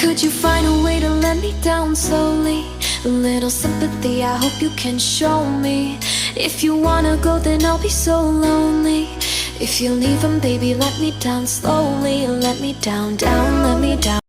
Could you find a way to let me down slowly? A little sympathy, I hope you can show me. If you wanna go, then I'll be so lonely. If you're leaving, baby, let me down slowly. Let me down, down, let me down.